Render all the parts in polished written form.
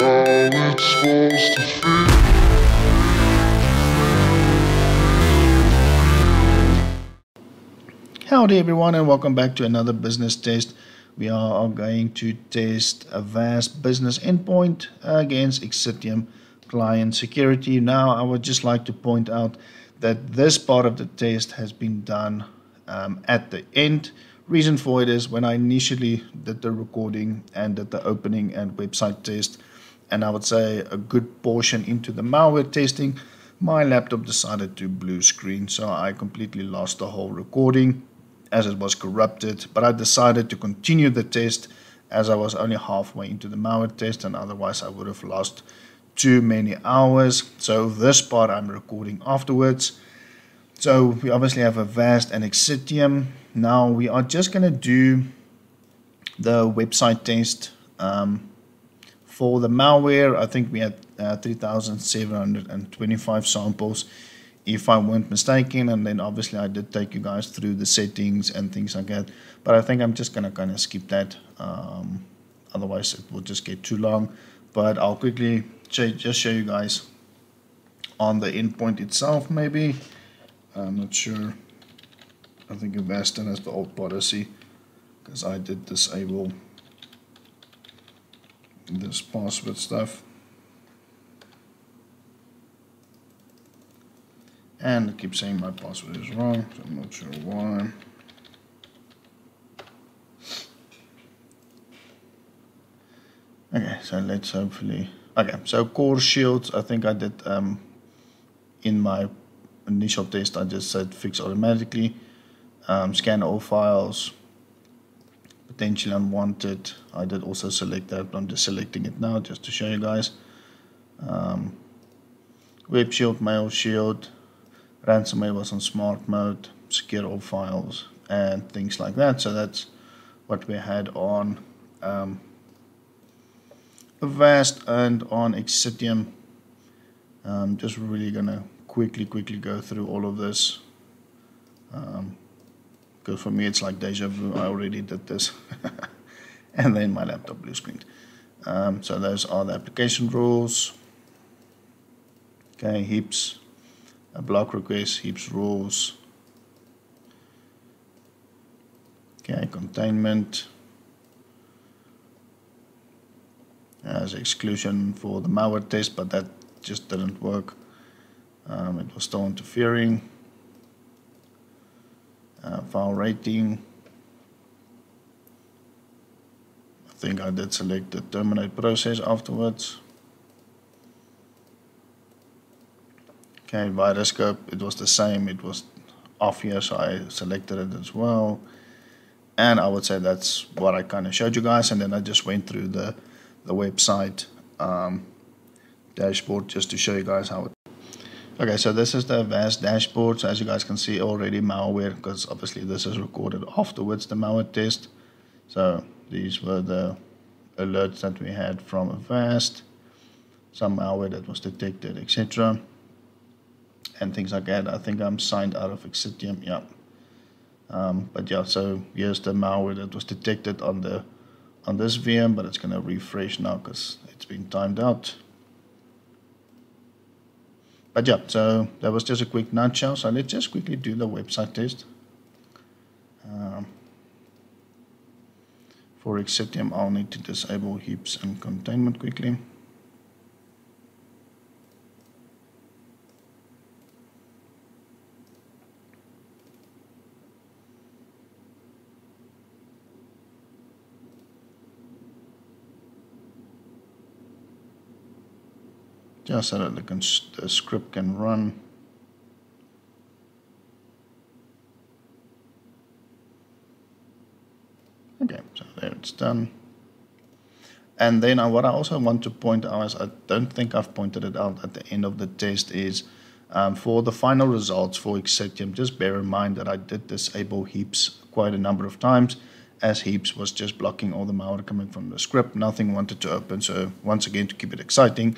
how it's supposed to feel. Howdy everyone, and welcome back to another business test. We are going to test AVAST Business Endpoint against Xcitium Client Security. Now I would just like to point out that this part of the test has been done at the end. Reason for it is when I initially did the recording and did the opening and website test, and I would say a good portion into the malware testing, my laptop decided to blue screen, so I completely lost the whole recording as it was corrupted. But I decided to continue the test as I was only halfway into the malware test, and otherwise I would have lost too many hours. So this part I'm recording afterwards. So we obviously have AVAST and Xcitium. Now we are just going to do the website test for the malware. I think we had 3,725 samples, if I weren't mistaken, and then obviously I did take you guys through the settings and things like that, but I think I'm just going to kind of skip that, otherwise it will just get too long. But I'll quickly just show you guys on the endpoint itself. Maybe, I'm not sure. I think AVAST has the old policy, because I did disable this password stuff, and it keeps saying my password is wrong, so I'm not sure why. Okay, so let's hopefully, okay, so core shields, I think I did in my initial test, I just said fix automatically. Scan all files, potentially unwanted, I did also select that, but I'm just selecting it now just to show you guys. Web shield, mail shield, ransomware was on smart mode, secure all files, and things like that. So that's what we had on AVAST and on Xcitium. Just really gonna quickly go through all of this, because for me it's like deja vu. I already did this and then my laptop blue screened. So those are the application rules. Okay, heaps, a block request, heaps rules. Okay, containment as exclusion for the malware test, but that just didn't work. It was still interfering. File rating, I think I did select the terminate process afterwards. Okay, virus scope, it was the same, it was off here, so I selected it as well. And I would say that's what I kind of showed you guys, and then I just went through the website dashboard just to show you guys how it. Okay, so this is the AVAST dashboard. So as you guys can see already, malware, because obviously this is recorded afterwards, the malware test. So these were the alerts that we had from AVAST, some malware that was detected, etc., and things like that. I think I'm signed out of Xcitium, yeah. But yeah, so here's the malware that was detected on this VM, but it's going to refresh now because it's been timed out. But yeah, so that was just a quick nutshell. So let's just quickly do the website test. For Xcitium, I'll need to disable heaps and containment quickly. Just so that the script can run. Okay, so there it's done. And then what I also want to point out is, I don't think I've pointed it out at the end of the test, is for the final results for Xcitium, just bear in mind that I did disable heaps quite a number of times, as heaps was just blocking all the malware coming from the script. Nothing wanted to open, so once again, to keep it exciting,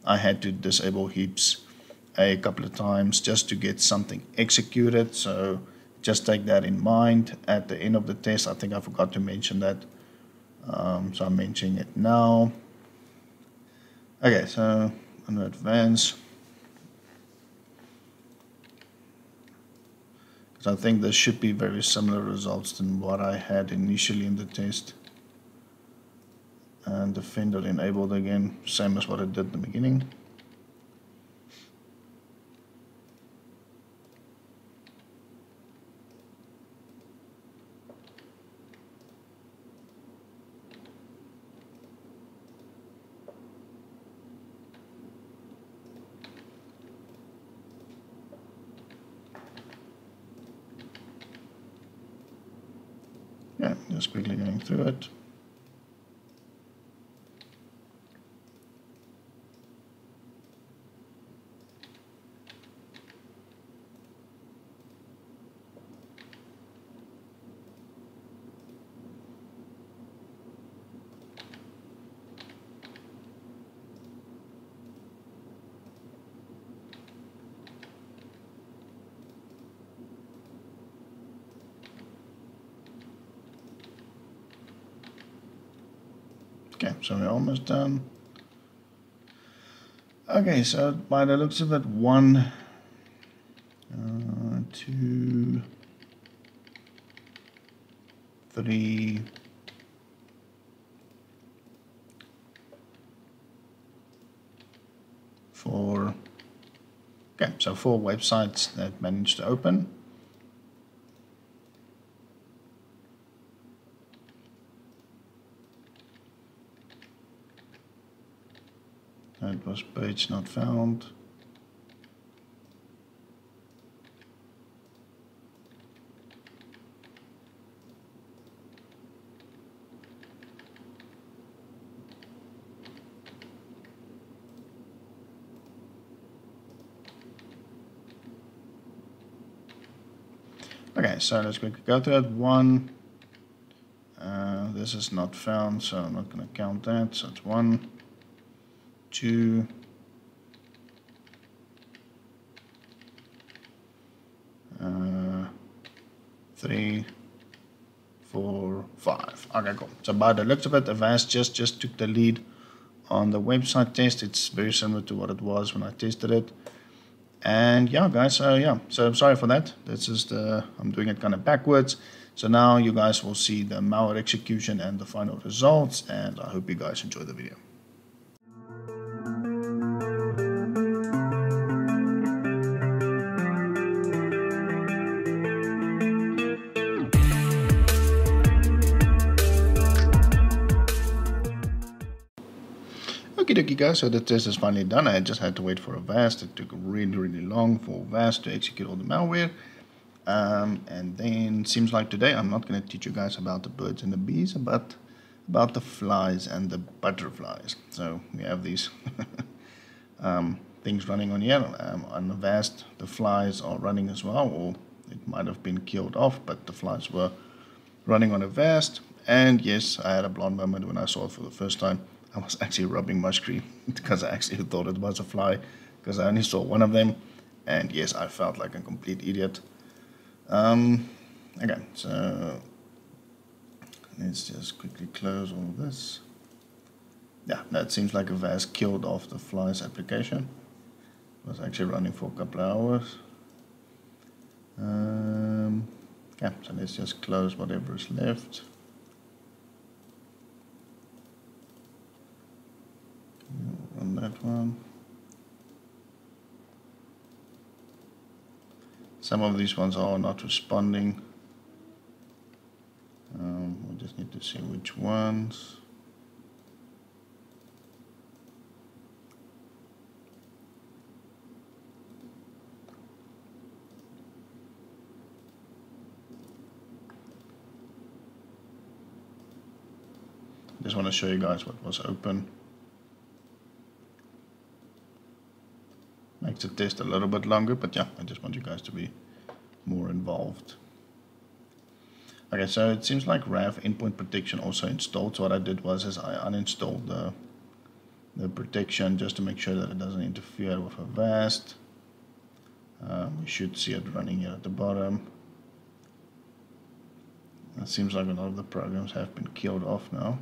I had to disable heaps a couple of times just to get something executed. So just take that in mind at the end of the test. I think I forgot to mention that, so I'm mentioning it now. Okay, so under advanced, because I think this should be very similar results than what I had initially in the test. And Defender enabled again, same as what I did in the beginning. Yeah, just quickly going through it. Okay, so we're almost done. Okay, so by the looks of it, 1, 2, 3, 4. Okay, so 4 websites that managed to open. That was page not found. Okay, so let's quickly go through it. 1, this is not found, so I'm not going to count that. So it's 1, 2, 3, 4, 5. Okay, cool. So by the looks of it, AVAST just took the lead on the website test. It's very similar to what it was when I tested it. And yeah, guys, so sorry for that. This is I'm doing it kind of backwards. So now you guys will see the malware execution and the final results, and I hope you guys enjoy the video. Okie dokie guys, so the test is finally done. I just had to wait for AVAST. It took really long for AVAST to execute all the malware. And then seems like today I'm not going to teach you guys about the birds and the bees, but about the flies and the butterflies. So we have these things running on here. On AVAST, the flies are running as well, or it might have been killed off, but the flies were running on AVAST. And yes, I had a blonde moment when I saw it for the first time. I was actually rubbing my screen because I actually thought it was a fly, because I only saw one of them. And yes, I felt like a complete idiot. Okay, so let's just quickly close all of this. Yeah, that seems like AVAST killed off the flies application. It was actually running for a couple of hours. Okay, so let's just close whatever is left. Run that one. Some of these ones are not responding. We just need to see which ones. Just want to show you guys what was open. Makes the test a little bit longer, but yeah, I just want you guys to be more involved. Okay, so it seems like RAV endpoint protection also installed. So what I did was I uninstalled the protection just to make sure that it doesn't interfere with AVAST. We should see it running here at the bottom. It seems like a lot of the programs have been killed off now.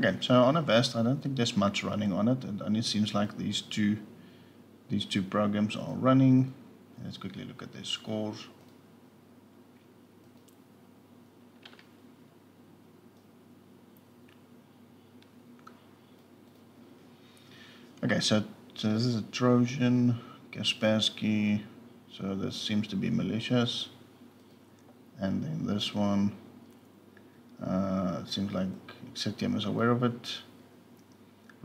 Okay, so on AVAST, I don't think there's much running on it. It only seems like these two programs are running. Let's quickly look at their scores. Okay, so this is a Trojan, Kaspersky, so this seems to be malicious. And then this one, it seems like Xcitium is aware of it.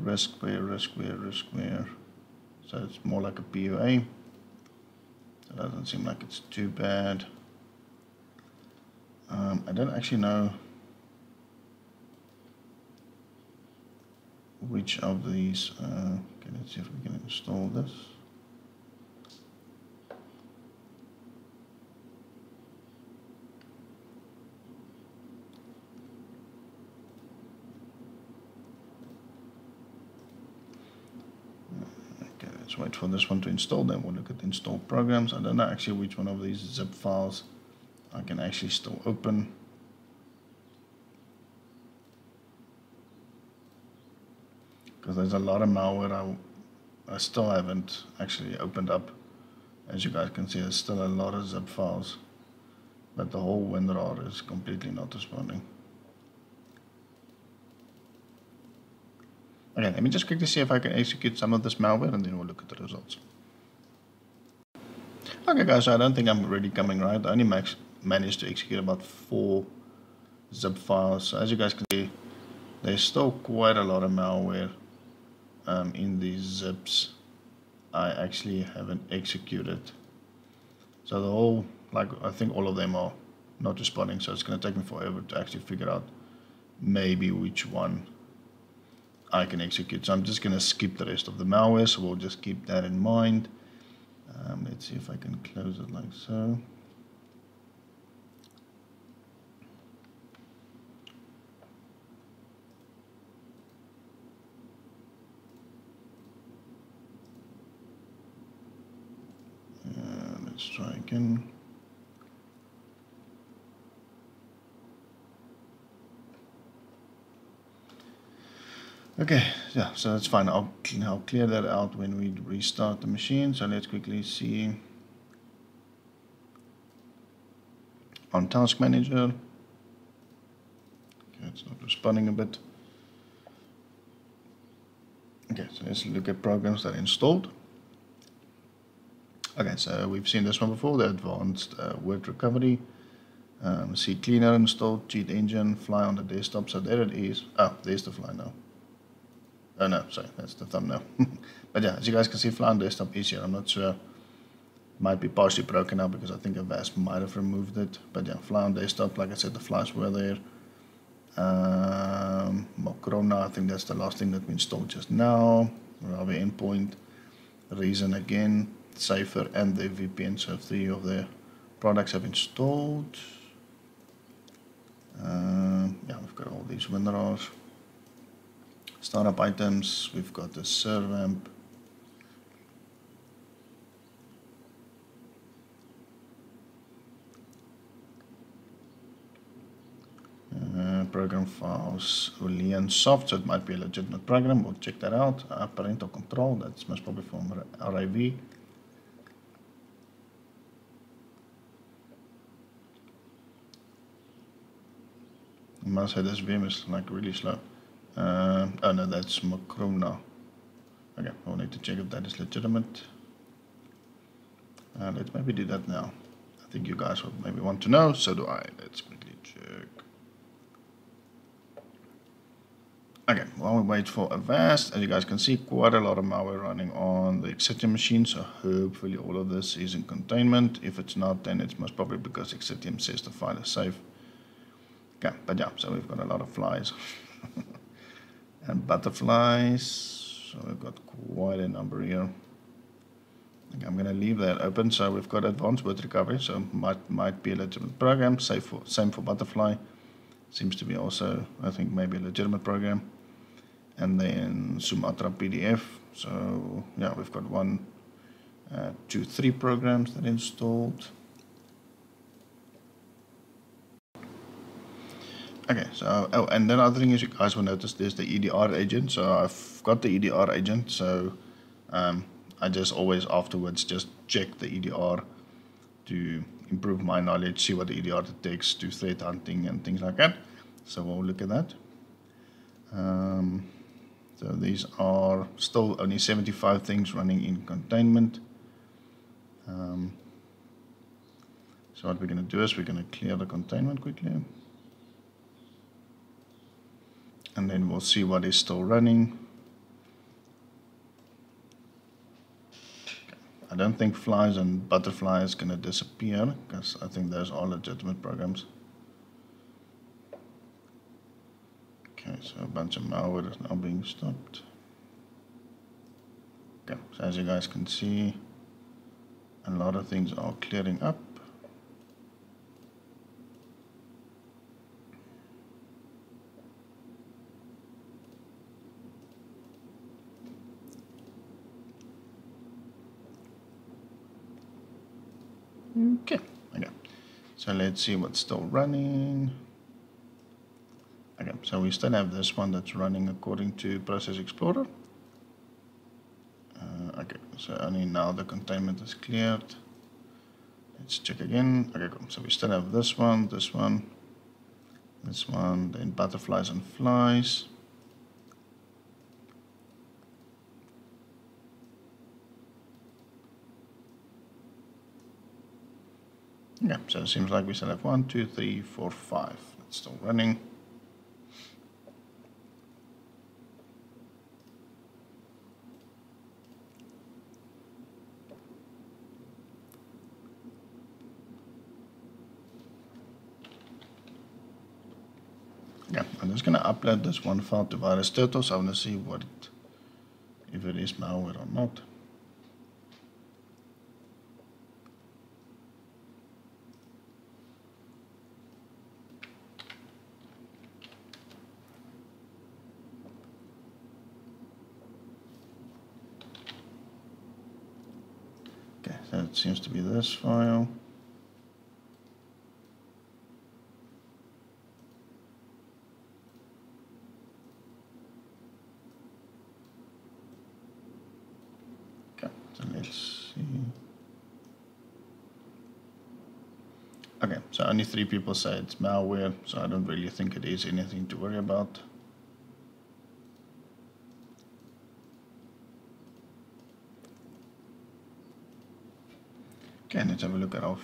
Riskware. So it's more like a PUA. So it doesn't seem like it's too bad. I don't actually know which of these. Okay, let's see if we can install this. Okay, let's wait for this one to install. Then we'll look at installed programs. I don't know actually which one of these zip files I can actually still open. Because there's a lot of malware I still haven't actually opened up. As you guys can see, there's still a lot of zip files, but the whole WinRAR is completely not responding. Okay, let me just quickly see if I can execute some of this malware and then we'll look at the results. Okay guys, so I don't think I'm really coming right. I only managed to execute about 4 zip files. So as you guys can see, there's still quite a lot of malware in these zips I actually haven't executed. So the whole, like, I think all of them are not responding, so it's going to take me forever to actually figure out maybe which one I can execute. So I'm just going to skip the rest of the malware, so we'll just keep that in mind. Let's see if I can close it like so. Let's try again. Okay, yeah, so that's fine. I'll clear that out when we restart the machine. So let's quickly see on Task Manager. Okay, it's not responding a bit. Okay, so let's look at programs that are installed. Okay, so we've seen this one before, the Advanced Word Recovery. See Cleaner installed, Cheat Engine, Fly on the desktop. So there it is. Ah, there's the Fly now. Oh no, sorry, that's the thumbnail. But yeah, as you guys can see, Fly on desktop is here. I'm not sure. Might be partially broken now because I think AVAST might have removed it. But yeah, Fly on desktop, like I said, the flies were there. Corona, I think that's the last thing that we installed just now. AVAST Endpoint, Reason again, Safer, and the VPN. So 3 of the products have installed. Yeah, we've got all these WinRARs. Startup items, we've got the Servamp. Program files, Boolean soft, so it might be a legitimate program. We'll check that out. Parental control, that's most probably from RIV. I must say this VM is like really slow. Oh no, that's Macrona. Okay, I'll need to check if that is legitimate. Let's maybe do that now. I think you guys would maybe want to know, so do I. Let's quickly check. Okay, while we wait for AVAST, as you guys can see, quite a lot of malware running on the Xcitium machine, so hopefully all of this is in containment. If it's not, then it's most probably because Xcitium says the file is safe. Okay, but yeah, so we've got a lot of flies and butterflies, so we've got quite a number here. Okay, I'm going to leave that open. So we've got Advanced Word Recovery, so might be a legitimate program. Same for butterfly, seems to be also, I think, maybe a legitimate program. And then Sumatra PDF. So yeah, we've got 1, 2, 3 programs that are installed. Okay, so, oh, and then other thing is you guys will notice there's the EDR agent. So I've got the EDR agent, so I just always afterwards just check the EDR to improve my knowledge, see what the EDR detects, do threat hunting and things like that. So we'll look at that. So these are still only 75 things running in containment. So what we're going to do is we're going to clear the containment quickly. And then we'll see what is still running. I don't think flies and butterflies going to disappear, because I think those are legitimate programs. Okay, so a bunch of malware is now being stopped. Okay, so as you guys can see, a lot of things are clearing up. Okay, so let's see what's still running. Okay, so we still have this one that's running according to Process Explorer. Okay, so only now the containment is cleared. Let's check again. Okay, cool. So we still have this one, this one, this one, then butterflies and flies. Yeah, so it seems like we still have 1, 2, 3, 4, 5. It's still running. Yeah, I'm just going to upload this one file to VirusTurtle, so I want to see what if it is malware or not. Okay, so it seems to be this file. Okay, so let's see. Okay, so only 3 people say it's malware, so I don't really think it is anything to worry about. Okay, let's have a look at our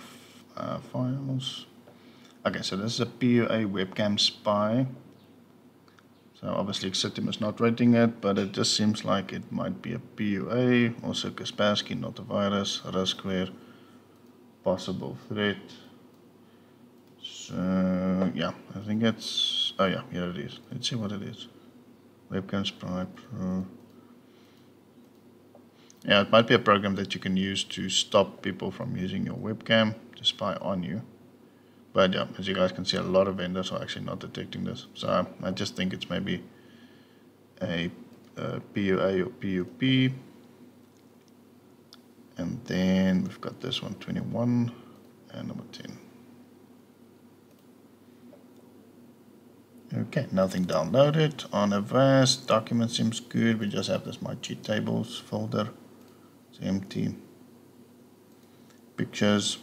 files. Okay, so this is a PUA webcam spy. So obviously Xcitium is not rating it, but it just seems like it might be a PUA, also Kaspersky, not a virus, riskware, possible threat. So yeah, I think it's, oh yeah, here it is. Let's see what it is. Webcam Spy Pro. Yeah, it might be a program that you can use to stop people from using your webcam to spy on you. But yeah, as you guys can see, a lot of vendors are actually not detecting this. So I just think it's maybe a PUA or PUP. And then we've got this one, 21 and number 10. Okay, nothing downloaded. On AVAST, document seems good. We just have this My Cheat Tables folder. It's empty. Pictures.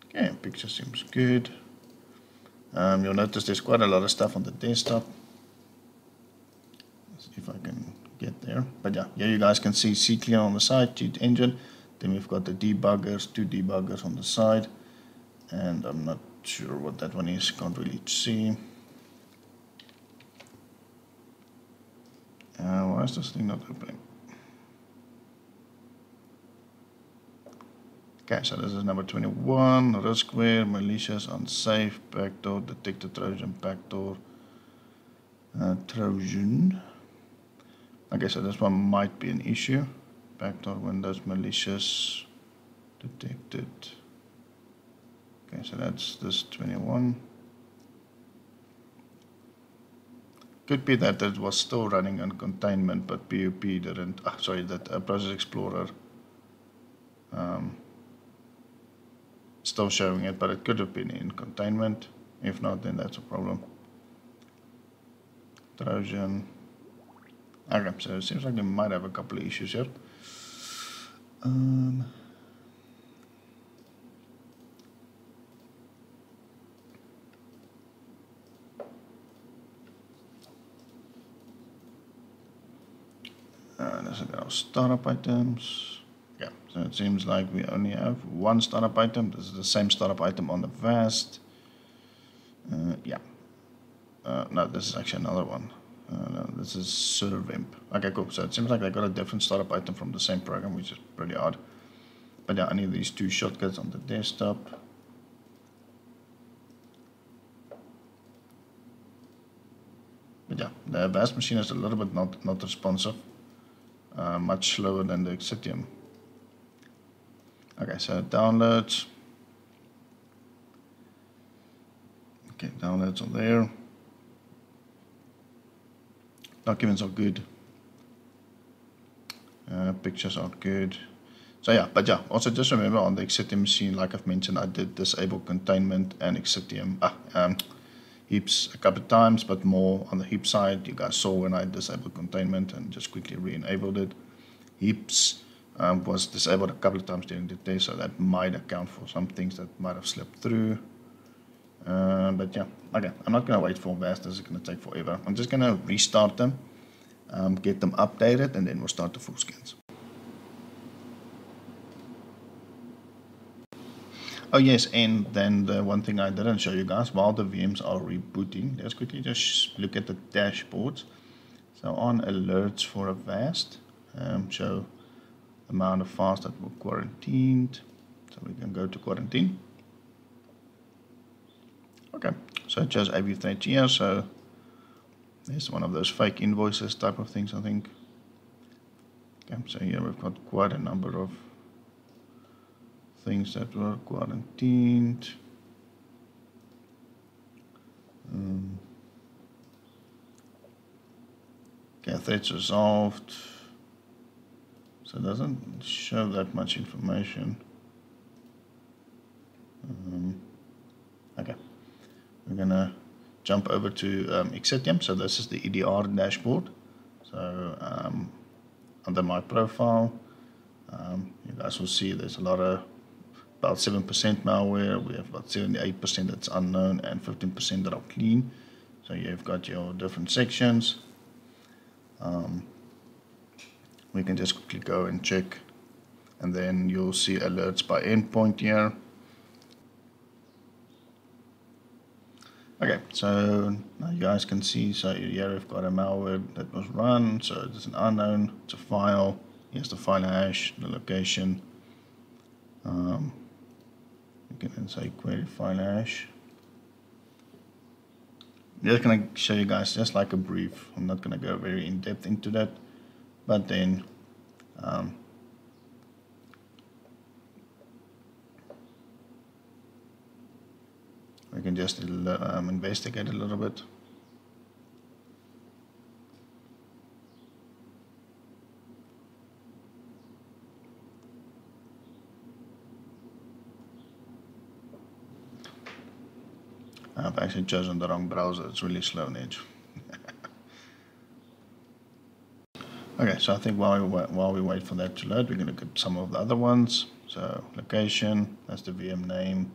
Okay, picture seems good. You'll notice there's quite a lot of stuff on the desktop. Let's see if I can get there. But yeah, here you guys can see CClear on the side, cheat engine. Then we've got the debuggers, 2 debuggers on the side. And I'm not sure what that one is, can't really see. Why is this thing not opening? Okay, so this is number 21, riskware, malicious, unsafe, backdoor, detected Trojan, backdoor, Trojan. Okay, so this one might be an issue. Backdoor Windows, malicious, detected. Okay, so that's this 21. Could be that it was still running on containment, but PUP didn't, that Process Explorer still showing it, but it could have been in containment. If not, then that's a problem. Trojan. Okay, so it seems like they might have a couple of issues here. Let's look at our startup items. Yeah, so it seems like we only have one startup item. This is the same startup item on the AVAST. Yeah. No, this is actually another one. No, this is ServImp. Okay, cool. So it seems like they got a different startup item from the same program, which is pretty odd. But yeah, I need these two shortcuts on the desktop. But yeah, the AVAST machine is a little bit not responsive. Much slower than the Xcitium. Okay, so downloads. Okay, downloads are there. Documents are good. Pictures are good. So yeah, but yeah, also just remember on the Xcitium machine, like I've mentioned, I did disable containment and Xcitium heaps a couple of times, but more on the heap side. You guys saw when I disabled containment and just quickly re-enabled it. Heaps was disabled a couple of times during the test, so that might account for some things that might have slipped through. But yeah, okay, I'm not going to wait for AVAST. This is going to take forever. I'm just going to restart them, get them updated, and then we'll start the full scans. Oh yes, and then the one thing I didn't show you guys, while the VMs are rebooting, let's quickly just look at the dashboards. So on alerts for AVAST, show amount of files that were quarantined. So we can go to quarantine. Okay, so it shows AV3 here, so there's one of those fake invoices type of things, I think. Okay, so here we've got quite a number of things that were quarantined. Okay, threats resolved. So it doesn't show that much information. Okay, we're gonna jump over to Xcitium. So this is the EDR dashboard. So under my profile, you guys will see there's a lot of about 7% malware. We have about 78% that's unknown and 15% that are clean. So you've got your different sections. We can just quickly go and check, and then you'll see alerts by endpoint here. Okay, so now you guys can see, so here we've got a malware that was run, so it's an unknown, it's a file, here's the file hash, the location. You can then say query file hash. I'm just going to show you guys just like a brief. I'm not going to go very in depth into that, but then we can just investigate a little bit. I've actually chosen the wrong browser. It's really slow, Edge. Okay, so I think while we wait for that to load, we're going to look at some of the other ones. So location, that's the VM name.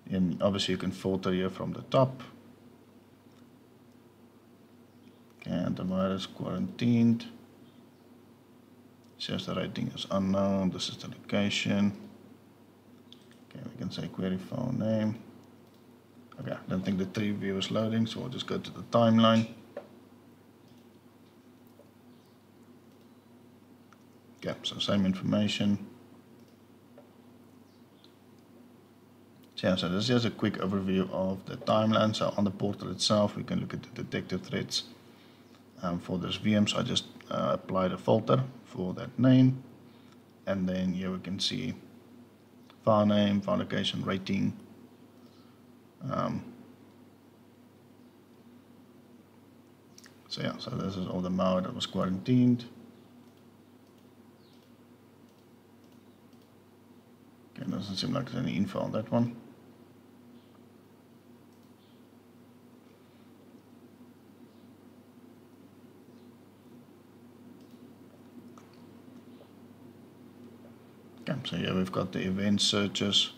And obviously you can filter here from the top. Okay, antivirus quarantined. Says the rating is unknown. This is the location. Okay, we can say query file name. Okay, I don't think the tree view is loading, so we'll just go to the timeline. Okay, so same information. So yeah, so this is just a quick overview of the timeline. So on the portal itself, we can look at the detected threats for this VM. So I just applied a filter for that name. And then here we can see file name, file location, rating. So yeah, so this is all the malware that was quarantined. Okay, doesn't seem like there's any info on that one. Okay, so here we've got the event searches.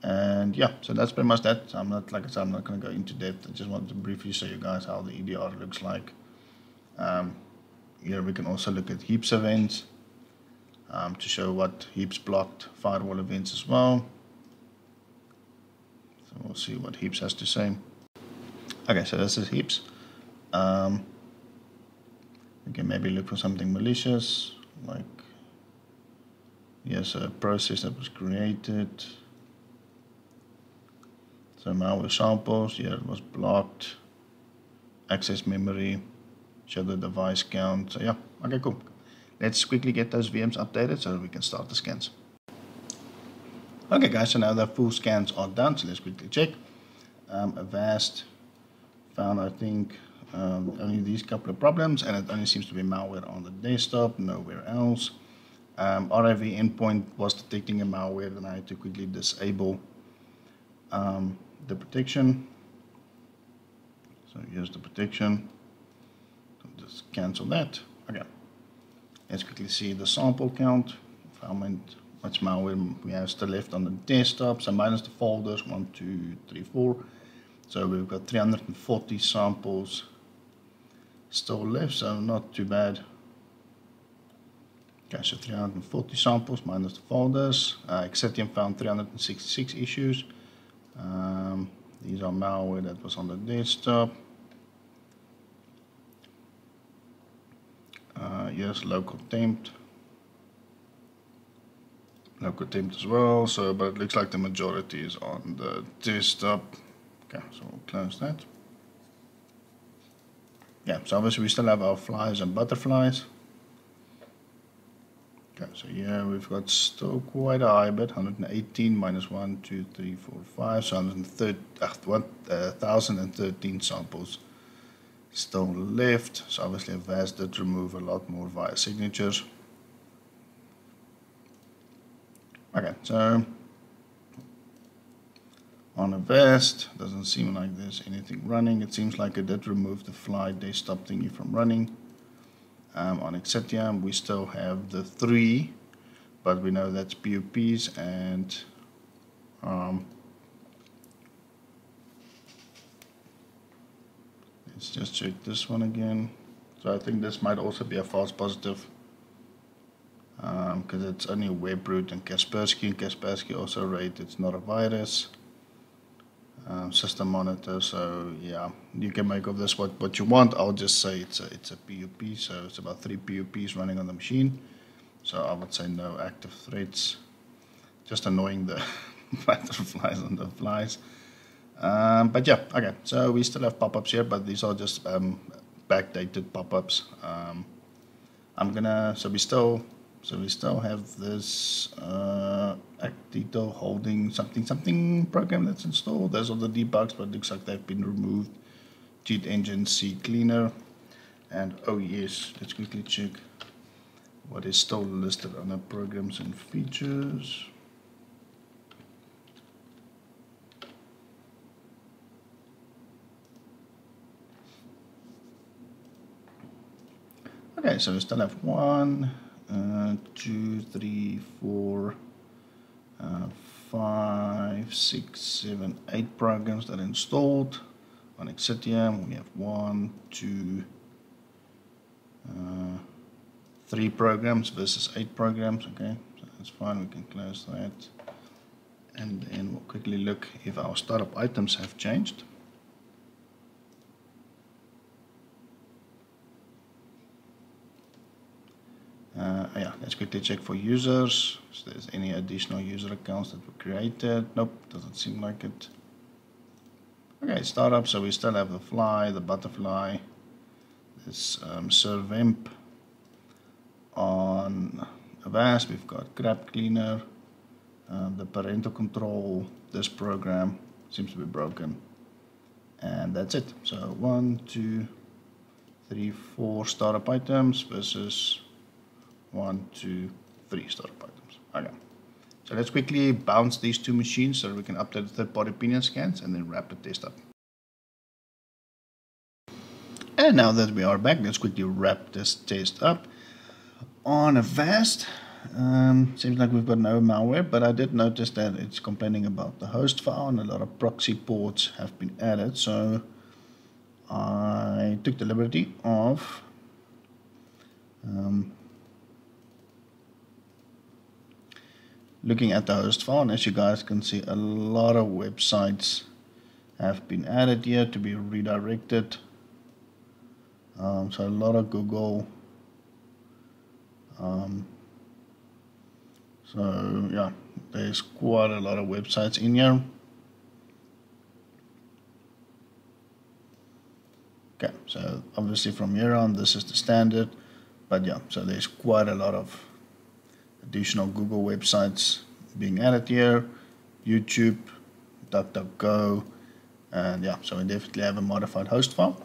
And yeah, so that's pretty much that. I'm not, like I said, I'm not going to go into depth. I just wanted to briefly show you guys how the EDR looks like. Here we can also look at heaps events to show what heaps blocked firewall events as well. So we'll see what heaps has to say. Okay, so this is heaps. We can maybe look for something malicious, like here's a process that was created. So malware samples, here it was blocked, access memory, show the device count. So yeah, okay, cool. Let's quickly get those VMs updated so we can start the scans. Okay guys, so now the full scans are done, so let's quickly check. AVAST found, I think, only these couple of problems, and it only seems to be malware on the desktop, nowhere else. RAV Endpoint was detecting a malware, then I had to quickly disable the protection. So here's the protection. So just cancel that. Okay. Let's quickly see the sample count. How much malware we have still left on the desktop. So minus the folders, 1, 2, 3, 4. So we've got 340 samples still left, so not too bad. Okay, so 340 samples minus the folders. Xcitium found 366 issues. These are malware that was on the desktop. Yes, local temp as well. So, but it looks like the majority is on the desktop. Okay, so we'll close that. Yeah, so obviously we still have our flies and butterflies. Okay, so here we've got still quite a high bit, 118 minus 1, 2, 3, 4, 5, so 1,013 samples still left. So obviously AVAST did remove a lot more via signatures. Okay, so on AVAST, doesn't seem like there's anything running. It seems like it did remove the fly desktop thingy from running. On Xcitium, we still have the 3, but we know that's POPs, and let's just check this one again. So I think this might also be a false positive, because it's only a web root and Kaspersky also rate it's not a virus. System monitor, so yeah, you can make of this what you want. I'll just say it's a POP, so it's about 3 POPs running on the machine. So I would say no active threats, just annoying the butterflies and the flies. But yeah, okay, so we still have pop-ups here, but these are just backdated pop-ups. So we still have this Actito holding something program that's installed. Those are the debugs, but it looks like they've been removed. Cheat engine C cleaner, and oh yes, let's quickly check what is still listed under programs and features. Okay, so we still have 1, 2, 3, 4, 5, 6, 7, 8 programs that are installed on Xcitium. We have 1, 2, 3 programs versus 8 programs. Okay, so that's fine. We can close that, and then we'll quickly look if our startup items have changed. Yeah, let's quickly check for users. If there's any additional user accounts that were created. Nope, doesn't seem like it. Okay, startup. So we still have the fly, the butterfly, this servemp. On AVAST, we've got crap cleaner, the parental control. This program seems to be broken, and that's it. So 1, 2, 3, 4 startup items versus 1, 2, 3 startup items. Okay, so let's quickly bounce these 2 machines so that we can update the third-party opinion scans and then wrap the test up. And now that we are back, let's quickly wrap this test up. On AVAST, Seems like we've got no malware, but I did notice that it's complaining about the host file and a lot of proxy ports have been added. So I took the liberty of looking at the host file, and as you guys can see, a lot of websites have been added here to be redirected. So a lot of Google. So yeah, there's quite a lot of websites in here. Okay, so obviously from here on, this is the standard, but yeah, so there's quite a lot of additional Google websites being added here, YouTube, DuckDuckGo, and yeah, so we definitely have a modified host file.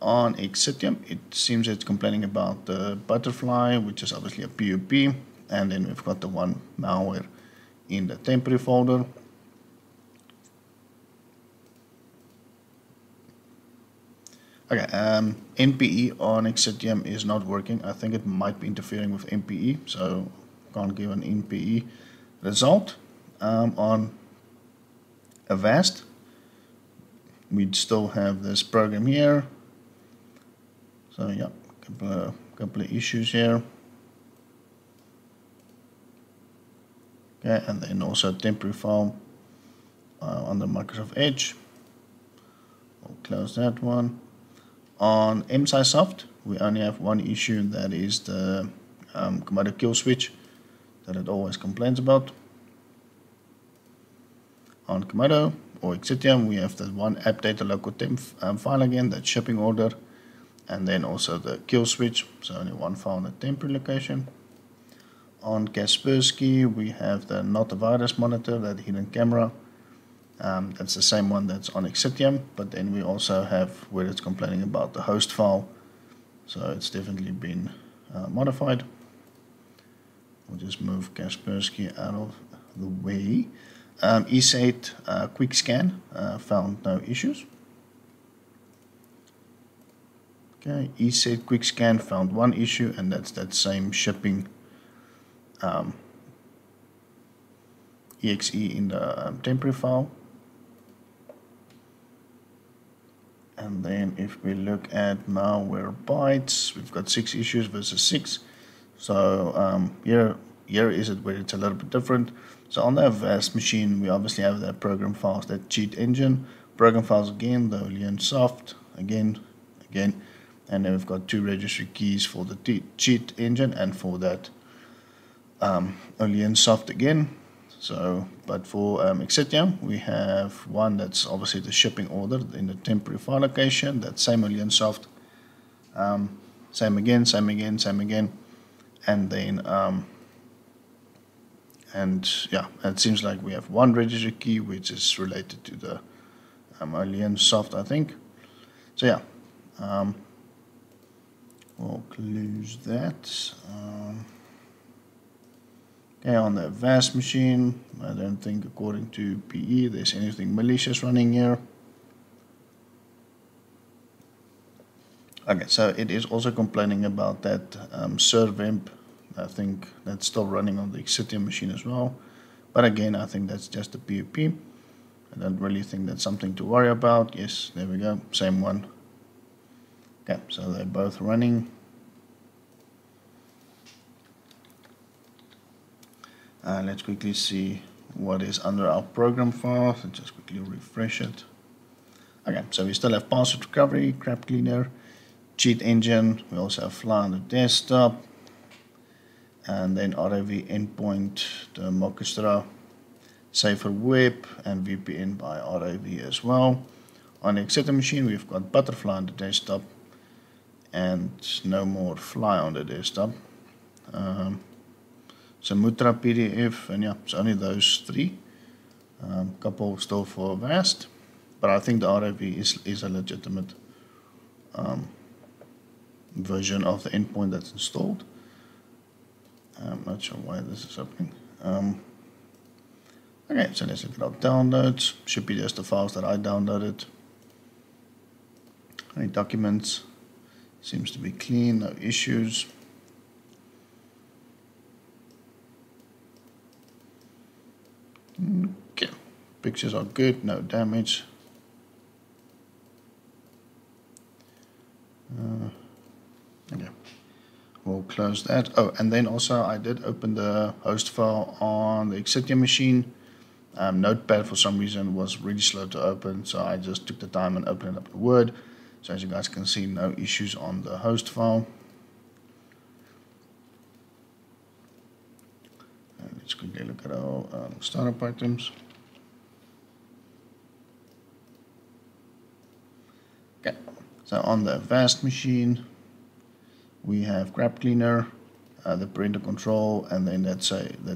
On Xcitium, it seems it's complaining about the butterfly, which is obviously a PUP, and then we've got the one malware in the temporary folder. Okay, NPE on Xcitium is not working. I think it might be interfering with NPE, so can't give an NPE result. On AVAST, we'd still have this program here. So yeah, couple of issues here. Okay, and then also temporary file on the Microsoft Edge. We'll close that one. On MSciSoft, we only have one issue, and that is the Komodo kill switch that it always complains about. On Komodo or Xcitium, we have the one app data local temp file again, that shipping order, and then also the kill switch, so only one file in the temporary location. On Kaspersky, we have the not a virus monitor, that hidden camera. That's the same one that's on Xcitium, but then we also have where it's complaining about the host file, so it's definitely been modified. We'll just move Kaspersky out of the way. ESAT quick scan found no issues. Okay, ESAT quick scan found one issue, and that's that same shipping exe in the temporary file. And then if we look at malware bytes, we've got 6 issues versus 6. So here is it where it's a little bit different. So on the AVAST machine, we obviously have the program files, that cheat engine, program files again, the Olean soft again, and then we've got 2 registry keys for the cheat engine and for that Olean soft again. So, but for Xcitium, we have one that's obviously the shipping order in the temporary file location, that same Olean soft, same again, and then and yeah, it seems like we have one registry key which is related to the Olean soft, I think. So yeah, we'll close that. Okay, on the AVAST machine, I don't think according to PE there's anything malicious running here. Okay, so it is also complaining about that servemp. I think that's still running on the Xcitium machine as well. But again, I think that's just a PUP. I don't really think that's something to worry about. Yes, there we go, same one. Okay, so they're both running. Let's quickly see what is under our program file. Let's just quickly refresh it. Okay, so we still have password recovery, crap cleaner, cheat engine. We also have fly on the desktop, and then RAV endpoint, the Mokestra, safer web, and VPN by RAV as well. On the Xcitium machine, we've got butterfly on the desktop, and no more fly on the desktop. Samutra PDF, and yeah, it's only those 3. Couple still for AVAST, but I think the RAV is a legitimate version of the endpoint that's installed. I'm not sure why this is happening. Okay, so let's look at our downloads. Should be just the files that I downloaded. Any documents? Seems to be clean, no issues. Okay, pictures are good, no damage. Okay, we'll close that. Oh, and then also I did open the host file on the Xcitium machine. Notepad for some reason was really slow to open, so I just took the time and opened it up in Word. So as you guys can see, no issues on the host file. And let's quickly look at our startup items. Okay, so on the AVAST machine, we have Grab Cleaner, the printer control, and then that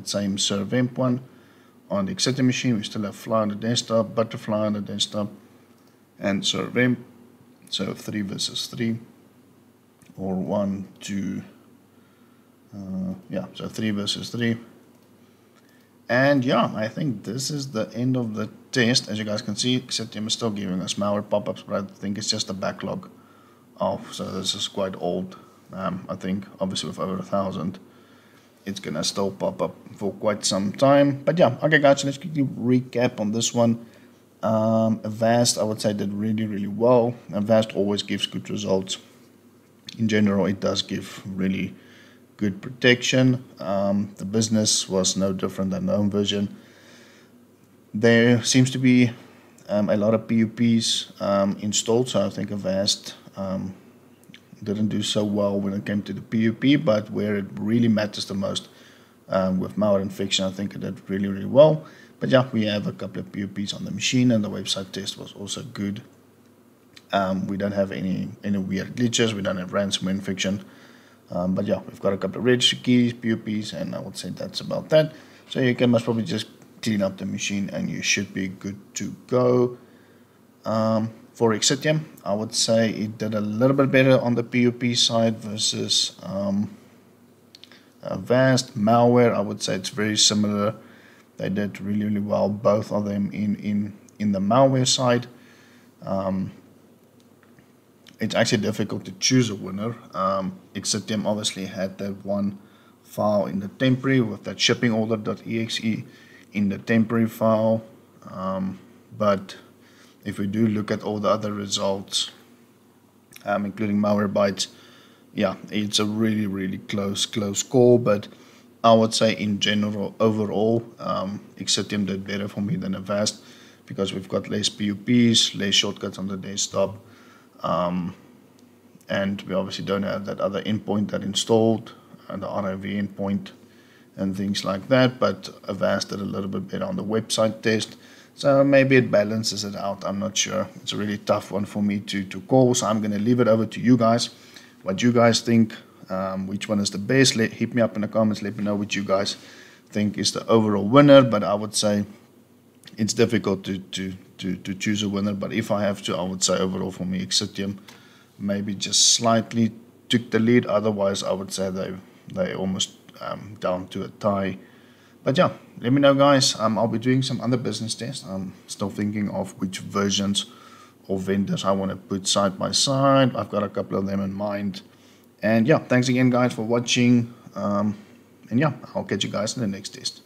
same serve emp one. On the Xcitium machine, we still have Fly on the desktop, Butterfly on the desktop, and serve emp. So 3 versus 3, or 1, 2, yeah, so 3 versus 3. And yeah, I think this is the end of the test. As you guys can see, Xcitium is still giving us malware pop-ups, but I think it's just a backlog of, so this is quite old. I think obviously with over 1,000, it's gonna still pop up for quite some time. But yeah, okay guys, so let's quickly recap on this one. AVAST, I would say, did really well. AVAST always gives good results. In general, it does give really good protection. The business was no different than the home version. There seems to be a lot of PUPs installed, so I think AVAST didn't do so well when it came to the PUP, but where it really matters the most with malware infection, I think it did really well. But yeah, we have a couple of PUPs on the machine, and the website test was also good. We don't have any weird glitches, we don't have ransomware infection. But yeah, we've got a couple of registry keys, PUPs, and I would say that's about that. So you can most probably just clean up the machine and you should be good to go. For Xcitium, I would say it did a little bit better on the PUP side versus AVAST. Malware, I would say it's very similar. They did really well, both of them in the malware side. It's actually difficult to choose a winner. Xcitium obviously had that one file in the temporary with that shipping order.exe in the temporary file. But if we do look at all the other results, including Malwarebytes, yeah, it's a really close call. But I would say in general, overall, Xcitium did better for me than AVAST because we've got less PUPs, less shortcuts on the desktop, and we obviously don't have that other endpoint that installed, the RIV endpoint and things like that. But AVAST did a little bit better on the website test. So maybe it balances it out. I'm not sure. It's a really tough one for me to call. So I'm going to leave it over to you guys. What you guys think, which one is the best. Hit me up in the comments. Let me know what you guys think is the overall winner. But I would say it's difficult to choose a winner. But if I have to, I would say overall for me, Xcitium maybe just slightly took the lead. Otherwise, I would say they almost down to a tie. But yeah, let me know guys. I'll be doing some other business tests. I'm still thinking of which versions or vendors I want to put side by side. I've got a couple of them in mind. And yeah, thanks again guys for watching. And yeah, I'll catch you guys in the next test.